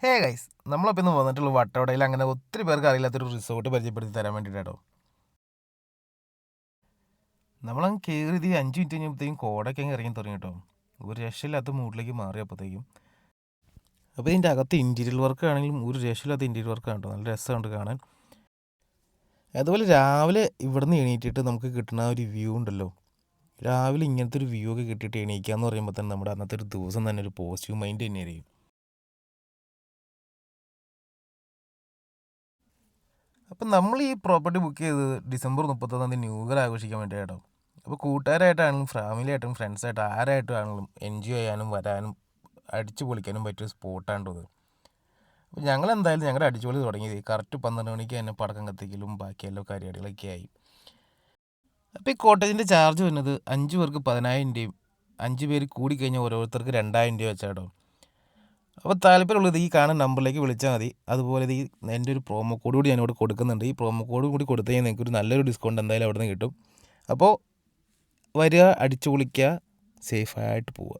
Hey guys, നമ്മളപ്പോൾ ഇന്ന് വന്നിട്ടുള്ള വട്ടവടയിൽ അങ്ങനെ ഒത്തിരി പേർക്ക് അറിയില്ലാത്തൊരു റിസോർട്ട് പരിചയപ്പെടുത്തി തരാൻ വേണ്ടിയിട്ടാട്ടോ. നമ്മളങ്ങ് കയറി 5 മിനിറ്റ് കഴിഞ്ഞപ്പോഴത്തേക്കും കോടൊക്കെ അങ്ങ് ഇറങ്ങി തുടങ്ങി കേട്ടോ. ഒരു രക്ഷയില്ലാത്ത മൂഡിലേക്ക് മാറിയപ്പോഴത്തേക്കും. അപ്പോൾ ഇതിൻ്റെ അകത്ത് ഇൻറ്റീരിയൽ വർക്ക് ആണെങ്കിലും ഒരു രക്ഷയില്ലാത്ത ഇൻറ്റീരിയൽ വർക്കാണ് കേട്ടോ. നല്ല രസമുണ്ട് കാണാൻ. അതുപോലെ രാവിലെ ഇവിടുന്ന് എണീറ്റിട്ട് നമുക്ക് കിട്ടുന്ന ഒരു വ്യൂ ഉണ്ടല്ലോ. രാവിലെ ഇങ്ങനത്തെ ഒരു വ്യൂ ഒക്കെ കിട്ടിയിട്ട് എണീക്കുക എന്ന് പറയുമ്പോൾ തന്നെ നമ്മുടെ അന്നത്തെ ഒരു ദിവസം തന്നെ ഒരു പോസിറ്റീവ് മൈൻഡ് തന്നെയായിരിക്കും. അപ്പം നമ്മൾ ഈ പ്രോപ്പർട്ടി ബുക്ക് ചെയ്തത് ഡിസംബർ 31 ന്യൂ ഇയർ ആഘോഷിക്കാൻ വേണ്ടിയിട്ടോ. അപ്പോൾ കൂട്ടുകാരായിട്ടാണെങ്കിലും ഫാമിലി ആയിട്ടും ഫ്രണ്ട്സായിട്ടും ആരായിട്ടാണെങ്കിലും എൻജോയ് ചെയ്യാനും വരാനും അടിച്ചു പൊളിക്കാനും പറ്റിയ സ്പോട്ടാണ് ഇത്. അപ്പോൾ ഞങ്ങൾ എന്തായാലും ഞങ്ങളുടെ അടിച്ചുപൊളി തുടങ്ങിയത് കറക്റ്റ് 12 മണിക്ക് തന്നെ പടക്കം കത്തിക്കലും ബാക്കിയെല്ലാം പരിപാടികളൊക്കെ ആയി. അപ്പോൾ ഈ കോട്ടേജിൻ്റെ ചാർജ് വരുന്നത് 5 പേർക്ക് 10,000 രൂപയും 5 പേര് കൂടിക്കഴിഞ്ഞാൽ ഓരോരുത്തർക്ക് 2,000 രൂപ വെച്ചാട്ടോ. അപ്പോൾ താല്പര്യമുള്ളത് ഈ കാണുന്ന നമ്പറിലേക്ക് വിളിച്ചാൽ മതി. അതുപോലെ ഈ എൻ്റെ ഒരു പ്രോമോ കോഡ് കൂടി ഞാനിവിടെ കൊടുക്കുന്നുണ്ട്. ഈ പ്രോമോ കോഡ് കൂടി കൊടുത്തു കഴിഞ്ഞാൽ നിങ്ങൾക്ക് ഒരു നല്ലൊരു ഡിസ്കൗണ്ട് എന്തായാലും അവിടെ നിന്ന് കിട്ടും. അപ്പോൾ വരിക, അടിച്ചു പൊളിക്കുക, സേഫായിട്ട് പോവുക.